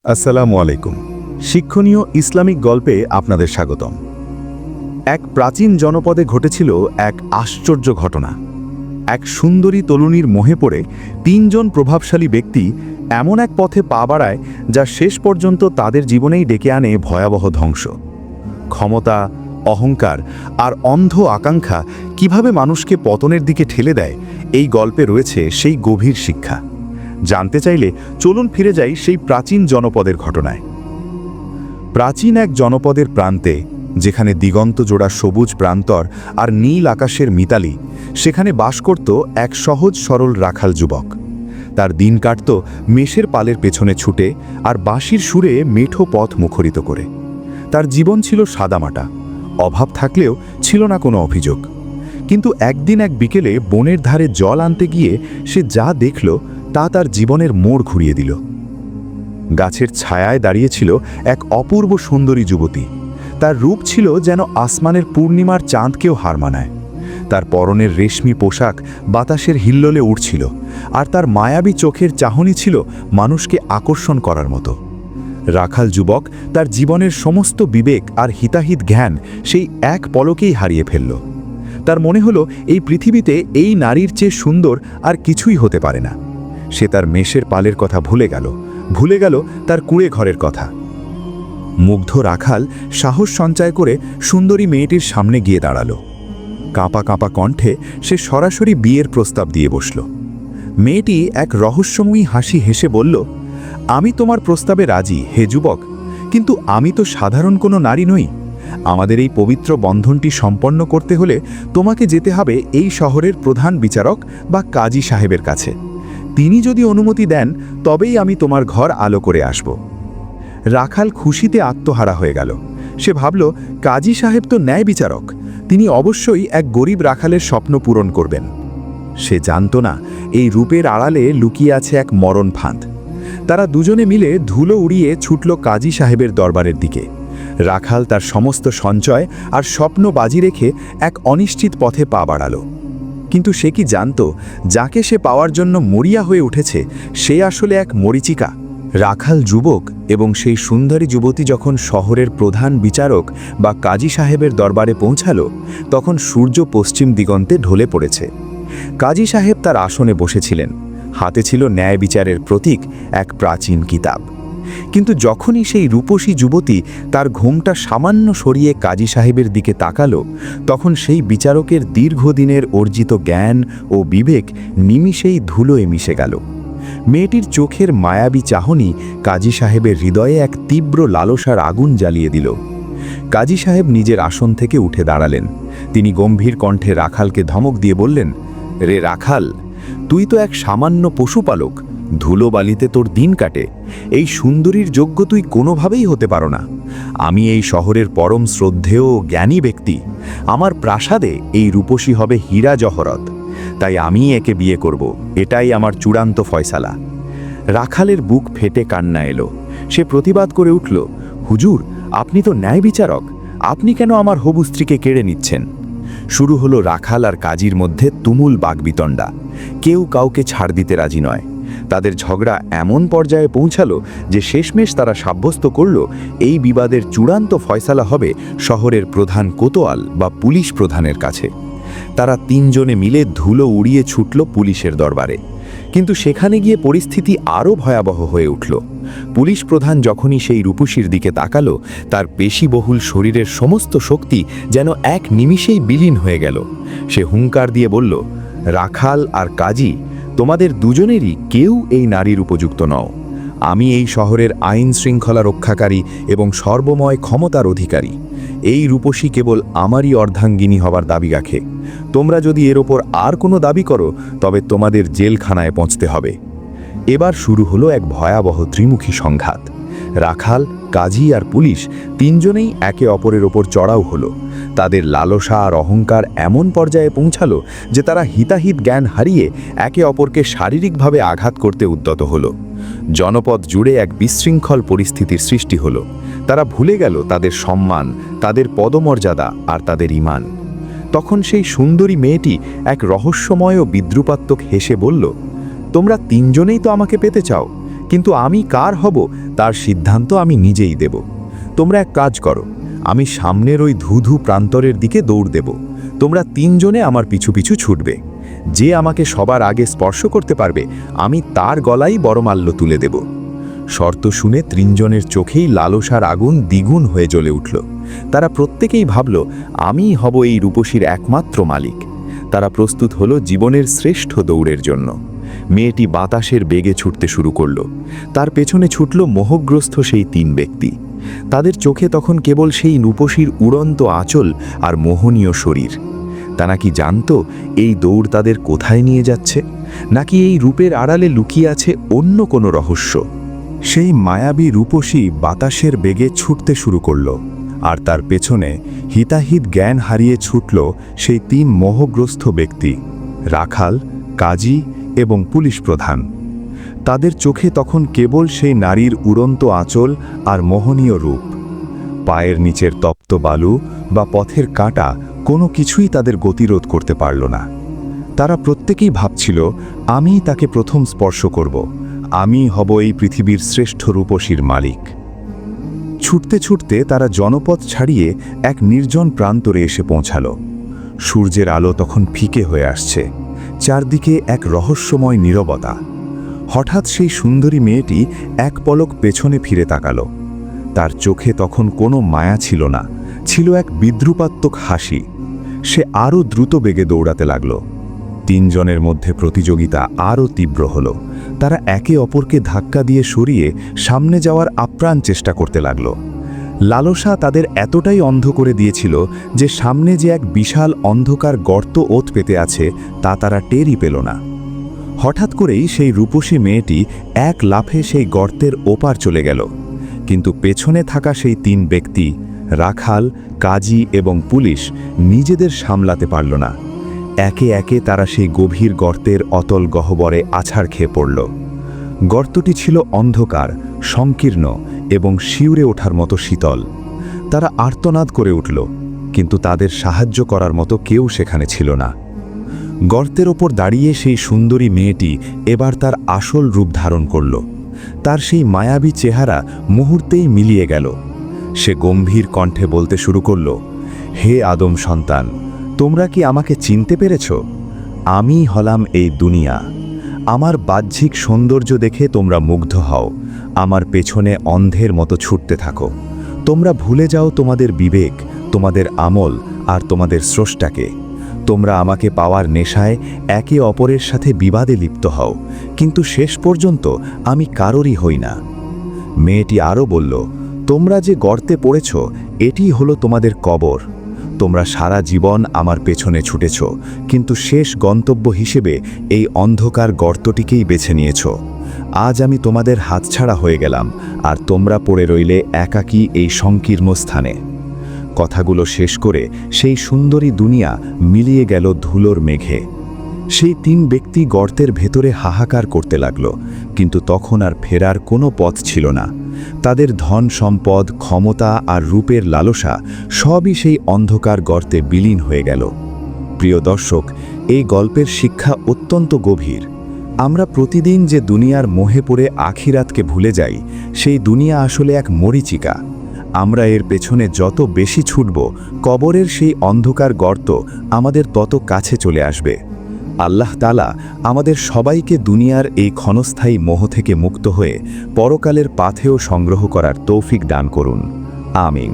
আসসালামু আলাইকুম। শিক্ষণীয় ইসলামিক গল্পে আপনাদের স্বাগতম। এক প্রাচীন জনপদে ঘটেছিল এক আশ্চর্য ঘটনা। এক সুন্দরী তরুণীর মোহে পড়ে তিনজন প্রভাবশালী ব্যক্তি এমন এক পথে পা বাড়ায় যা শেষ পর্যন্ত তাদের জীবনেই ডেকে আনে ভয়াবহ ধ্বংস। ক্ষমতা, অহংকার আর অন্ধ আকাঙ্ক্ষা কিভাবে মানুষকে পতনের দিকে ঠেলে দেয়, এই গল্পে রয়েছে সেই গভীর শিক্ষা। জানতে চাইলে চলুন ফিরে যাই সেই প্রাচীন জনপদের ঘটনায়। প্রাচীন এক জনপদের প্রান্তে, যেখানে দিগন্ত জোড়া সবুজ প্রান্তর আর নীল আকাশের মিতালি, সেখানে বাস করত এক সহজ সরল রাখাল যুবক। তার দিন কাটত মেষের পালের পেছনে ছুটে আর বাঁশির সুরে মেঠো পথ মুখরিত করে। তার জীবন ছিল সাদামাটা, অভাব থাকলেও ছিল না কোনো অভিযোগ। কিন্তু একদিন এক বিকেলে বনের ধারে জল আনতে গিয়ে সে যা দেখল তা তার জীবনের মোড় ঘুরিয়ে দিল। গাছের ছায়ায় দাঁড়িয়েছিল এক অপূর্ব সুন্দরী যুবতী। তার রূপ ছিল যেন আসমানের পূর্ণিমার চাঁদকেও হার মানায়। তার পরনের রেশমি পোশাক বাতাসের হিল্লোলে উড়ছিল, আর তার মায়াবী চোখের চাহনি ছিল মানুষকে আকর্ষণ করার মতো। রাখাল যুবক তার জীবনের সমস্ত বিবেক আর হিতাহিত জ্ঞান সেই এক পলকেই হারিয়ে ফেলল। তার মনে হলো এই পৃথিবীতে এই নারীর চেয়ে সুন্দর আর কিছুই হতে পারে না। সে তার মেষের পালের কথা ভুলে গেল তার কুঁড়ে ঘরের কথা। মুগ্ধ রাখাল সাহস সঞ্চয় করে সুন্দরী মেয়েটির সামনে গিয়ে দাঁড়ালো। কাঁপা কাঁপা কণ্ঠে সে সরাসরি বিয়ের প্রস্তাব দিয়ে বসল। মেয়েটি এক রহস্যময়ী হাসি হেসে বলল, আমি তোমার প্রস্তাবে রাজি হে যুবক, কিন্তু আমি তো সাধারণ কোনো নারী নই। আমাদের এই পবিত্র বন্ধনটি সম্পন্ন করতে হলে তোমাকে যেতে হবে এই শহরের প্রধান বিচারক বা কাজী সাহেবের কাছে। তিনি যদি অনুমতি দেন তবেই আমি তোমার ঘর আলো করে আসব। রাখাল খুশিতে আত্মহারা হয়ে গেল। সে ভাবল, কাজী সাহেব তো ন্যায় বিচারক, তিনি অবশ্যই এক গরিব রাখালের স্বপ্ন পূরণ করবেন। সে জানত না এই রূপের আড়ালে লুকিয়ে আছে এক মরণ ফাঁদ। তারা দুজনে মিলে ধুলো উড়িয়ে ছুটল কাজী সাহেবের দরবারের দিকে। রাখাল তার সমস্ত সঞ্চয় আর স্বপ্ন বাজি রেখে এক অনিশ্চিত পথে পা বাড়াল। কিন্তু সে কি জানত, যাকে সে পাওয়ার জন্য মরিয়া হয়ে উঠেছে সে আসলে এক মরীচিকা। রাখাল যুবক এবং সেই সুন্দরী যুবতী যখন শহরের প্রধান বিচারক বা কাজী সাহেবের দরবারে পৌঁছালো, তখন সূর্য পশ্চিম দিগন্তে ঢলে পড়েছে। কাজী সাহেব তার আসনে বসেছিলেন। হাতে ছিল ন্যায় বিচারের প্রতীক, এক প্রাচীন কিতাব। কিন্তু যখনই সেই রূপসী যুবতী তার ঘোমটা সামান্য সরিয়ে কাজী সাহেবের দিকে তাকালো, তখন সেই বিচারকের দীর্ঘদিনের অর্জিত জ্ঞান ও বিবেক নিমিষেই ধুলোয় মিশে গেল। মেয়েটির চোখের মায়াবী চাহনি কাজী সাহেবের হৃদয়ে এক তীব্র লালসার আগুন জ্বালিয়ে দিল। কাজী সাহেব নিজের আসন থেকে উঠে দাঁড়ালেন। তিনি গম্ভীর কণ্ঠে রাখালকে ধমক দিয়ে বললেন, রে রাখাল, তুই তো এক সামান্য পশুপালক, ধুলোবালিতে তোর দিন কাটে। এই সুন্দরীর যোগ্য তুই কোনোভাবেই হতে পারো না। আমি এই শহরের পরম শ্রদ্ধেয় জ্ঞানী ব্যক্তি। আমার প্রাসাদে এই রূপসী হবে হীরা জহরত। তাই আমি একে বিয়ে করব, এটাই আমার চূড়ান্ত ফয়সালা। রাখালের বুক ফেটে কান্না এলো। সে প্রতিবাদ করে উঠল, হুজুর, আপনি তো ন্যায় বিচারক, আপনি কেন আমার হবু স্ত্রীকে কেড়ে নিচ্ছেন? শুরু হলো রাখাল আর কাজীর মধ্যে তুমুল বাগবিতণ্ডা। কেউ কাউকে ছাড় দিতে রাজি নয়। তাদের ঝগড়া এমন পর্যায়ে পৌঁছালো যে শেষমেশ তারা সাব্যস্ত করল এই বিবাদের চূড়ান্ত ফয়সালা হবে শহরের প্রধান কোতোয়াল বা পুলিশ প্রধানের কাছে। তারা তিনজনে মিলে ধুলো উড়িয়ে ছুটল পুলিশের দরবারে। কিন্তু সেখানে গিয়ে পরিস্থিতি আরও ভয়াবহ হয়ে উঠল। পুলিশ প্রধান যখনই সেই রূপসীর দিকে তাকালো, তার পেশিবহুল শরীরের সমস্ত শক্তি যেন এক নিমিষেই বিলীন হয়ে গেল। সে হুঙ্কার দিয়ে বলল, রাখাল আর কাজী, তোমাদের দুজনেরই কেউ এই নারীর উপযুক্ত নও। আমি এই শহরের আইন শৃঙ্খলা রক্ষাকারী এবং সর্বময় ক্ষমতার অধিকারী। এই রূপসী কেবল আমারই অর্ধাঙ্গিনী হবার দাবি রাখে। তোমরা যদি এর ওপর আর কোনো দাবি করো তবে তোমাদের জেলখানায় পৌঁছতে হবে। এবার শুরু হলো এক ভয়াবহ ত্রিমুখী সংঘাত। রাখাল, কাজী আর পুলিশ তিনজনেই একে অপরের ওপর চড়াও হলো। তাদের লালসা আর অহংকার এমন পর্যায়ে পৌঁছালো যে তারা হিতাহিত জ্ঞান হারিয়ে একে অপরকে শারীরিকভাবে আঘাত করতে উদ্যত হলো। জনপদ জুড়ে এক বিশৃঙ্খল পরিস্থিতির সৃষ্টি হলো। তারা ভুলে গেল তাদের সম্মান, তাদের পদমর্যাদা আর তাদের ঈমান। তখন সেই সুন্দরী মেয়েটি এক রহস্যময় ও বিদ্রুপাত্মক হেসে বলল, তোমরা তিনজনেই তো আমাকে পেতে চাও, কিন্তু আমি কার হব তার সিদ্ধান্ত আমি নিজেই দেব। তোমরা এক কাজ করো, আমি সামনের ওই ধুধু প্রান্তরের দিকে দৌড় দেব। তোমরা তিনজনে আমার পিছু পিছু ছুটবে। যে আমাকে সবার আগে স্পর্শ করতে পারবে আমি তার গলায় বরমাল্য তুলে দেব। শর্ত শুনে তিনজনের চোখেই লালসার আগুন দ্বিগুণ হয়ে জ্বলে উঠল। তারা প্রত্যেকেই ভাবল আমিই হব এই রূপসীর একমাত্র মালিক। তারা প্রস্তুত হলো জীবনের শ্রেষ্ঠ দৌড়ের জন্য। মেয়েটি বাতাসের বেগে ছুটতে শুরু করল। তার পেছনে ছুটল মোহগ্রস্ত সেই তিন ব্যক্তি। তাদের চোখে তখন কেবল সেই রূপসীর উড়ন্ত আঁচল আর মোহনীয় শরীর। তারা কি জানত এই দৌড় তাদের কোথায় নিয়ে যাচ্ছে, নাকি এই রূপের আড়ালে লুকিয়ে আছে অন্য কোনো রহস্য? সেই মায়াবী রূপসী বাতাসের বেগে ছুটতে শুরু করল, আর তার পেছনে হিতাহিত জ্ঞান হারিয়ে ছুটল সেই তিন মোহগ্রস্ত ব্যক্তি, রাখাল, কাজী এবং পুলিশ প্রধান। তাদের চোখে তখন কেবল সেই নারীর উড়ন্ত আঁচল আর মোহনীয় রূপ। পায়ের নিচের তপ্ত বালু বা পথের কাঁটা কোনো কিছুই তাদের গতিরোধ করতে পারল না। তারা প্রত্যেকেই ভাবছিল আমিই তাকে প্রথম স্পর্শ করব, আমি হব এই পৃথিবীর শ্রেষ্ঠ রূপসীর মালিক। ছুটতে ছুটতে তারা জনপদ ছাড়িয়ে এক নির্জন প্রান্তরে এসে পৌঁছাল। সূর্যের আলো তখন ফিকে হয়ে আসছে, চারদিকে এক রহস্যময় নীরবতা। হঠাৎ সেই সুন্দরী মেয়েটি এক পলক পেছনে ফিরে তাকাল। তার চোখে তখন কোনো মায়া ছিল না, ছিল এক বিদ্রুপাত্মক হাসি। সে আরও দ্রুত বেগে দৌড়াতে লাগল। তিনজনের মধ্যে প্রতিযোগিতা আরও তীব্র হল। তারা একে অপরকে ধাক্কা দিয়ে সরিয়ে সামনে যাওয়ার আপ্রাণ চেষ্টা করতে লাগল। লালসা তাদের এতটাই অন্ধ করে দিয়েছিল যে সামনে যে এক বিশাল অন্ধকার গর্ত ওত পেতে আছে তা তারা টেরই পেল না। হঠাৎ করেই সেই রূপসী মেয়েটি এক লাফে সেই গর্তের ওপার চলে গেল, কিন্তু পেছনে থাকা সেই তিন ব্যক্তি, রাখাল, কাজী এবং পুলিশ, নিজেদের সামলাতে পারল না। একে একে তারা সেই গভীর গর্তের অতল গহ্বরে আছাড় খেয়ে পড়ল। গর্তটি ছিল অন্ধকার, সংকীর্ণ এবং শিউরে ওঠার মতো শীতল। তারা আর্তনাদ করে উঠল, কিন্তু তাদের সাহায্য করার মতো কেউ সেখানে ছিল না। গর্তের ওপর দাঁড়িয়ে সেই সুন্দরী মেয়েটি এবার তার আসল রূপ ধারণ করল। তার সেই মায়াবী চেহারা মুহূর্তেই মিলিয়ে গেল। সে গম্ভীর কণ্ঠে বলতে শুরু করল, হে আদম সন্তান, তোমরা কি আমাকে চিনতে পেরেছ? আমি হলাম এই দুনিয়া। আমার বাহ্যিক সৌন্দর্য দেখে তোমরা মুগ্ধ হও, আমার পেছনে অন্ধের মতো ছুটতে থাকো। তোমরা ভুলে যাও তোমাদের বিবেক, তোমাদের আমল আর তোমাদের স্রষ্টাকে। তোমরা আমাকে পাওয়ার নেশায় একে অপরের সাথে বিবাদে লিপ্ত হও, কিন্তু শেষ পর্যন্ত আমি কারোরই হই না। মেয়েটি আরও বলল, তোমরা যে গর্তে পড়েছ এটি হলো তোমাদের কবর। তোমরা সারা জীবন আমার পেছনে ছুটেছ, কিন্তু শেষ গন্তব্য হিসেবে এই অন্ধকার গর্তটিকেই বেছে নিয়েছ। আজ আমি তোমাদের হাতছাড়া হয়ে গেলাম, আর তোমরা পড়ে রইলে একাকী এই সংকীর্ণ স্থানে। কথাগুলো শেষ করে সেই সুন্দরী দুনিয়া মিলিয়ে গেল ধুলোর মেঘে। সেই তিন ব্যক্তি গর্তের ভেতরে হাহাকার করতে লাগল, কিন্তু তখন আর ফেরার কোনো পথ ছিল না। তাদের ধন সম্পদ, ক্ষমতা আর রূপের লালসা সবই সেই অন্ধকার গর্তে বিলীন হয়ে গেল। প্রিয় দর্শক, এই গল্পের শিক্ষা অত্যন্ত গভীর। আমরা প্রতিদিন যে দুনিয়ার মোহে পড়ে আখিরাতকে ভুলে যাই, সেই দুনিয়া আসলে এক মরীচিকা। আমরা এর পেছনে যত বেশি ছুটব, কবরের সেই অন্ধকার গর্ত আমাদের তত কাছে চলে আসবে। আল্লাহ তাআলা আমাদের সবাইকে দুনিয়ার এই ক্ষণস্থায়ী মোহ থেকে মুক্ত হয়ে পরকালের পাথেয় সংগ্রহ করার তৌফিক দান করুন। আমিন।